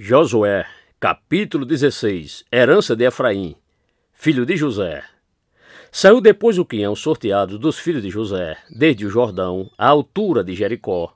Josué, capítulo 16. Herança de Efraim, filho de José. Saiu depois o quinhão sorteado dos filhos de José, desde o Jordão, à altura de Jericó,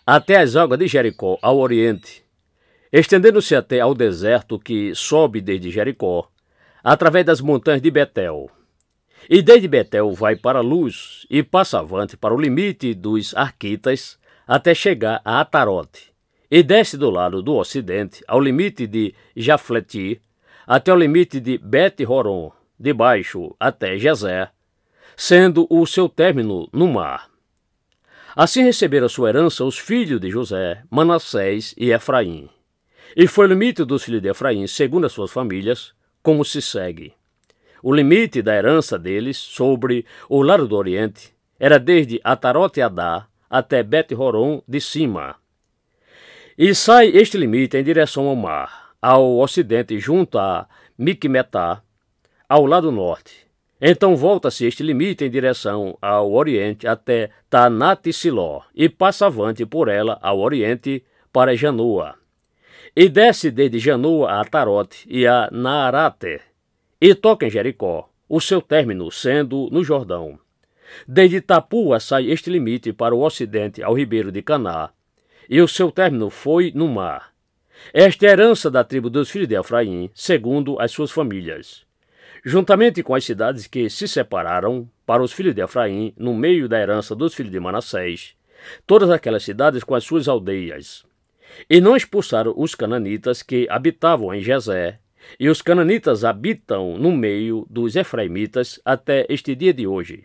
até as águas de Jericó ao oriente, estendendo-se até ao deserto que sobe desde Jericó, através das montanhas de Betel. E desde Betel vai para Luz e passa avante para o limite dos Arquitas, até chegar a Atarote. E desce do lado do ocidente, ao limite de Jafleti, até o limite de Bet-Horon, de baixo até Gezer, sendo o seu término no mar. Assim receberam sua herança os filhos de José, Manassés e Efraim. E foi o limite dos filhos de Efraim, segundo as suas famílias, como se segue. O limite da herança deles, sobre o lado do oriente, era desde Atarote-Adá até Bet-Horon de cima. E sai este limite em direção ao mar, ao ocidente, junto a Miqumetá, ao lado norte. Então volta-se este limite em direção ao oriente até Tanat-Siló, e passa avante por ela ao oriente para Janoa. E desce desde Janoa a Atarote e a Naarate, e toca em Jericó, o seu término sendo no Jordão. Desde Tapua sai este limite para o ocidente ao ribeiro de Caná, e o seu término foi no mar. Esta é a herança da tribo dos filhos de Efraim, segundo as suas famílias. Juntamente com as cidades que se separaram para os filhos de Efraim, no meio da herança dos filhos de Manassés, todas aquelas cidades com as suas aldeias. E não expulsaram os cananitas que habitavam em Gezer, e os cananitas habitam no meio dos efraimitas até este dia de hoje.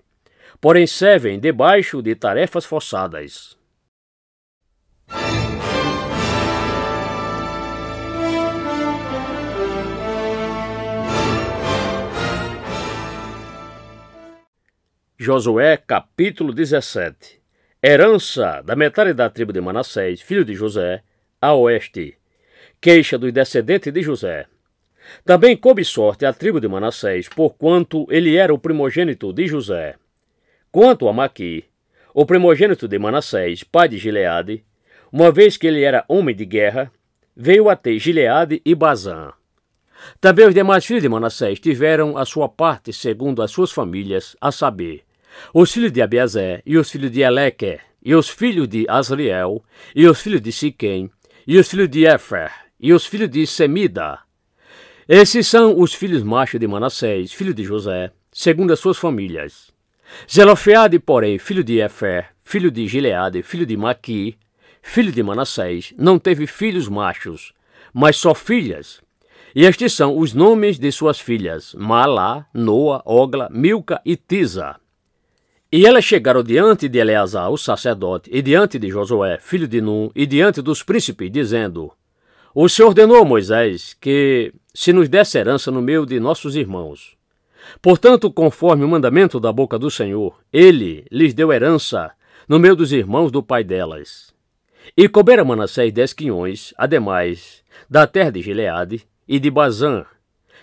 Porém servem debaixo de tarefas forçadas. Josué, capítulo 17. Herança da metade da tribo de Manassés, filho de José, a oeste. Queixa dos descendentes de José. Também coube sorte à tribo de Manassés, porquanto ele era o primogênito de José. Quanto a Maqui, o primogênito de Manassés, pai de Gileade, uma vez que ele era homem de guerra, veio a ter Gileade e Bazã. Também os demais filhos de Manassés tiveram a sua parte segundo as suas famílias, a saber, os filhos de Abiezé, e os filhos de Eleque, e os filhos de Asriel, e os filhos de Siquém, e os filhos de Éfer, e os filhos de Semida. Esses são os filhos machos de Manassés, filho de José, segundo as suas famílias. Zelofeade, porém, filho de Éfer, filho de Gileade, filho de Maqui, filho de Manassés, não teve filhos machos, mas só filhas. E estes são os nomes de suas filhas, Malá, Noa, Ogla, Milca e Tisa. E elas chegaram diante de Eleazar, o sacerdote, e diante de Josué, filho de Num, e diante dos príncipes, dizendo: O Senhor ordenou a Moisés que se nos desse herança no meio de nossos irmãos. Portanto, conforme o mandamento da boca do Senhor, ele lhes deu herança no meio dos irmãos do pai delas. E coubera Manassés 10 quinhões, ademais da terra de Gileade e de Bazã,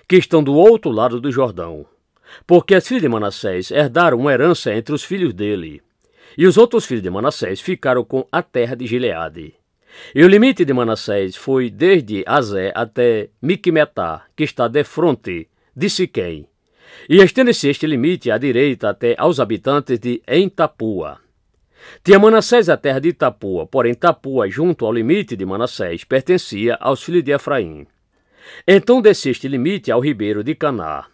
que estão do outro lado do Jordão. Porque as filhas de Manassés herdaram uma herança entre os filhos dele, e os outros filhos de Manassés ficaram com a terra de Gileade. E o limite de Manassés foi desde Azé até Miqumetá, que está defronte de Siquém, e estende-se este limite à direita até aos habitantes de Entapua. Tinha Manassés a terra de Tapua, porém Tapua, junto ao limite de Manassés, pertencia aos filhos de Efraim. Então descia este limite ao ribeiro de Caná.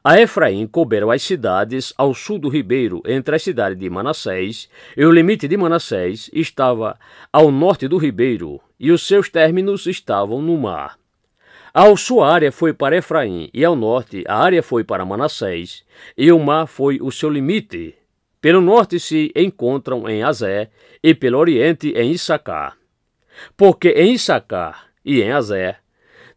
A Efraim couberam as cidades ao sul do ribeiro, entre a cidade de Manassés, e o limite de Manassés estava ao norte do ribeiro, e os seus términos estavam no mar. Ao sul a área foi para Efraim, e ao norte a área foi para Manassés, e o mar foi o seu limite. Pelo norte se encontram em Azé, e pelo oriente em Issacar. Porque em Issacar e em Azé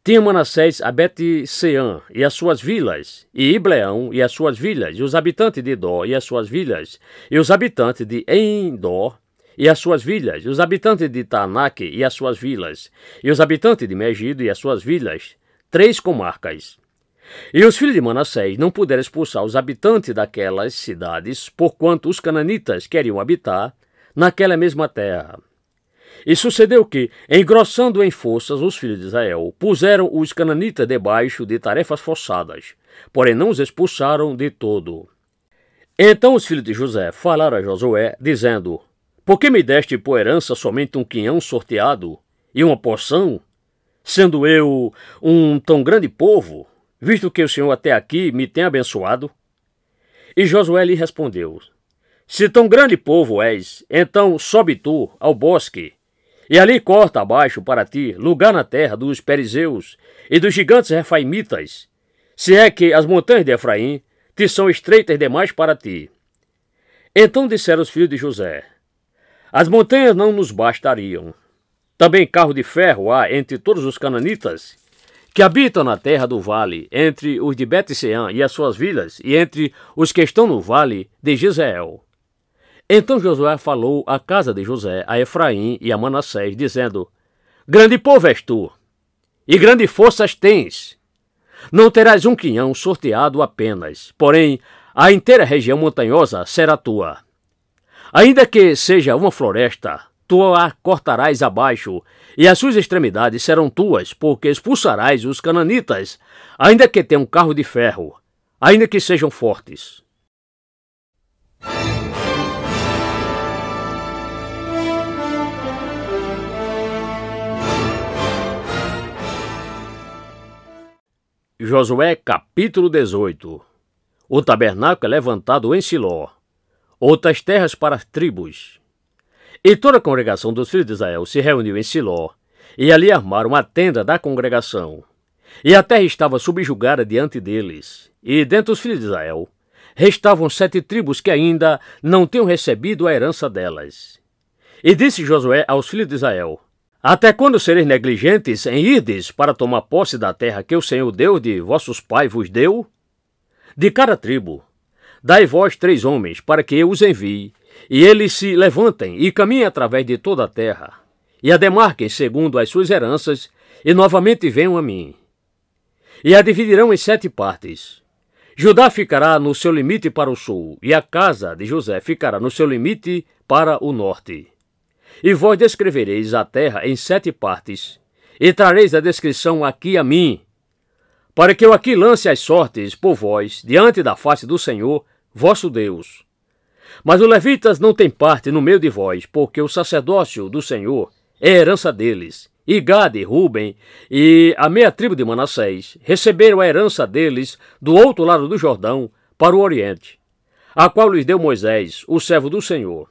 tinha Manassés a Bet-Seã e as suas vilas, e Ibleão e as suas vilas, e os habitantes de Dó e as suas vilas, e os habitantes de Endor e as suas vilas, e os habitantes de Taanaque e as suas vilas, e os habitantes de Megido e as suas vilas, 3 comarcas. E os filhos de Manassés não puderam expulsar os habitantes daquelas cidades, porquanto os cananitas queriam habitar naquela mesma terra. E sucedeu que, engrossando em forças os filhos de Israel, puseram os cananitas debaixo de tarefas forçadas, porém não os expulsaram de todo. Então os filhos de José falaram a Josué, dizendo: Por que me deste por herança somente um quinhão sorteado e uma porção, sendo eu um tão grande povo, visto que o Senhor até aqui me tem abençoado? E Josué lhe respondeu: Se tão grande povo és, então sobe tu ao bosque, e ali corta abaixo para ti lugar na terra dos perizeus e dos gigantes refaimitas, se é que as montanhas de Efraim te são estreitas demais para ti. Então disseram os filhos de José: As montanhas não nos bastariam. Também carro de ferro há entre todos os cananitas, que habitam na terra do vale, entre os de Bet-Sean e as suas vilas, e entre os que estão no vale de Jezreel. Então Josué falou à casa de José, a Efraim e a Manassés, dizendo: Grande povo és tu, e grande forças tens. Não terás um quinhão sorteado apenas, porém a inteira região montanhosa será tua. Ainda que seja uma floresta, tu a cortarás abaixo, e as suas extremidades serão tuas, porque expulsarás os cananitas, ainda que tenham carro de ferro, ainda que sejam fortes. Josué capítulo 18. O tabernáculo é levantado em Siló, outras terras para as tribos. E toda a congregação dos filhos de Israel se reuniu em Siló, e ali armaram a tenda da congregação. E a terra estava subjugada diante deles. E dentre os filhos de Israel restavam 7 tribos que ainda não tinham recebido a herança delas. E disse Josué aos filhos de Israel: Até quando sereis negligentes em irdes para tomar posse da terra que o Senhor Deus de vossos pais vos deu? De cada tribo, dai vós 3 homens, para que eu os envie, e eles se levantem e caminhem através de toda a terra, e a demarquem segundo as suas heranças, e novamente venham a mim. E a dividirão em 7 partes. Judá ficará no seu limite para o sul, e a casa de José ficará no seu limite para o norte. E vós descrevereis a terra em 7 partes, e trareis a descrição aqui a mim, para que eu aqui lance as sortes por vós, diante da face do Senhor, vosso Deus. Mas os levitas não têm parte no meio de vós, porque o sacerdócio do Senhor é herança deles. E Gade, Ruben e a meia tribo de Manassés receberam a herança deles do outro lado do Jordão, para o oriente, a qual lhes deu Moisés, o servo do Senhor.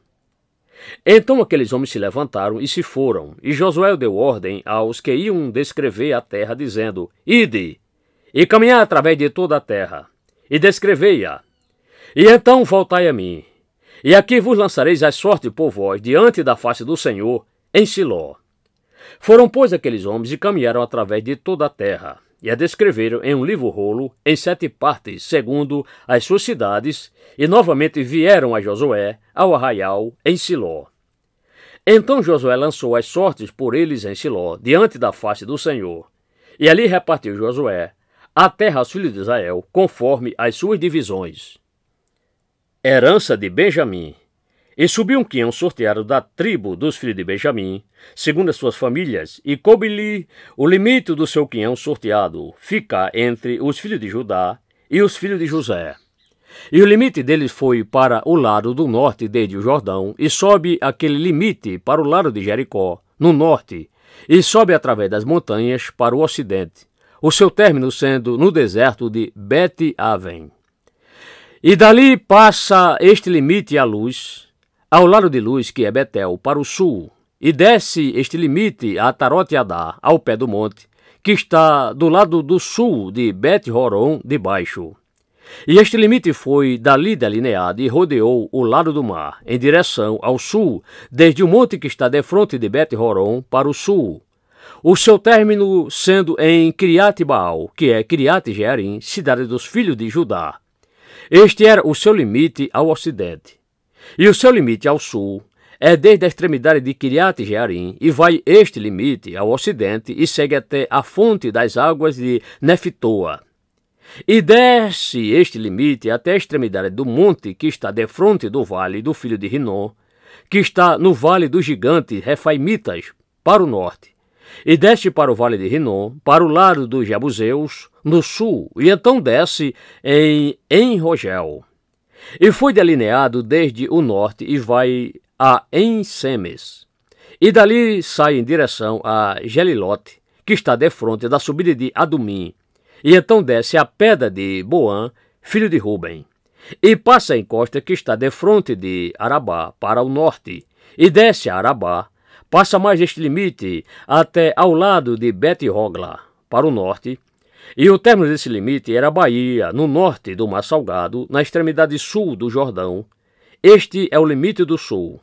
Então aqueles homens se levantaram e se foram, e Josué deu ordem aos que iam descrever a terra, dizendo: Ide, e caminhai através de toda a terra, e descrevei-a. E então voltai a mim, e aqui vos lançareis as sortes por vós, diante da face do Senhor, em Siló. Foram, pois, aqueles homens e caminharam através de toda a terra, e a descreveram em um livro rolo, em 7 partes, segundo as suas cidades, e novamente vieram a Josué, ao arraial, em Siló. Então Josué lançou as sortes por eles em Siló, diante da face do Senhor. E ali repartiu Josué a terra aos filhos de Israel, conforme as suas divisões. Herança de Benjamim. E subiu um quinhão sorteado da tribo dos filhos de Benjamim, segundo as suas famílias, e coube-lhe o limite do seu quinhão sorteado, ficar entre os filhos de Judá e os filhos de José. E o limite deles foi para o lado do norte, desde o Jordão, e sobe aquele limite para o lado de Jericó, no norte, e sobe através das montanhas para o ocidente, o seu término sendo no deserto de Bet-Aven. E dali passa este limite à luz, ao lado de luz, que é Betel, para o sul, e desce este limite a Atarote-Adá, ao pé do monte, que está do lado do sul de Bet-Horon de baixo. E este limite foi dali delineado e rodeou o lado do mar, em direção ao sul, desde o monte que está defronte de Bet-Horon para o sul, o seu término sendo em Criate-Baal, que é Criate-Jearim, cidade dos filhos de Judá. Este era o seu limite ao ocidente. E o seu limite ao sul é desde a extremidade de Criate-Jearim, e vai este limite ao ocidente e segue até a fonte das águas de Neftoa. E desce este limite até a extremidade do monte que está defronte do vale do filho de Rinom, que está no vale dos gigantes Refaimitas, para o norte, e desce para o vale de Rinom, para o lado dos Jebuseus, no sul, e então desce em Enrogel. E foi delineado desde o norte e vai a Ensemes. E dali sai em direção a Gelilote, que está defronte da subida de Adumim, e então desce a pedra de Boã, filho de Ruben, e passa a encosta que está defronte de Arabá para o norte, e desce a Arabá, passa mais este limite até ao lado de Bet-Hogla, para o norte, e o término desse limite era a Baía, no norte do Mar Salgado, na extremidade sul do Jordão. Este é o limite do sul.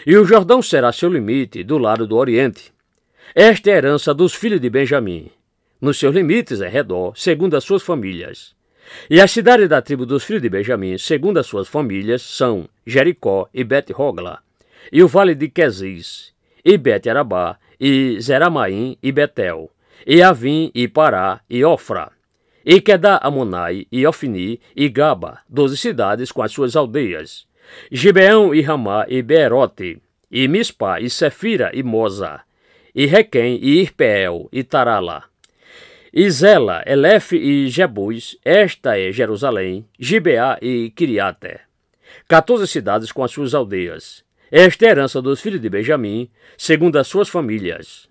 E o Jordão será seu limite do lado do oriente. Esta é a herança dos filhos de Benjamim, nos seus limites em redor, segundo as suas famílias. E as cidades da tribo dos filhos de Benjamim, segundo as suas famílias, são Jericó e Bet-Hogla, e o vale de Quezis, e Bet-Arabá, e Zeramaim e Betel, e Avim e Pará e Ofra, e Quedá-Amonai e Ofni e Gaba, 12 cidades com as suas aldeias, Gibeão e Ramá e Beerote, e Mispá e Sefira e Moza, e Requém e Irpeel e Tarala, e Zela, Elefe e Jebus, esta é Jerusalém, Gibeá e Quiriate, 14 cidades com as suas aldeias. Esta é a herança dos filhos de Benjamim, segundo as suas famílias.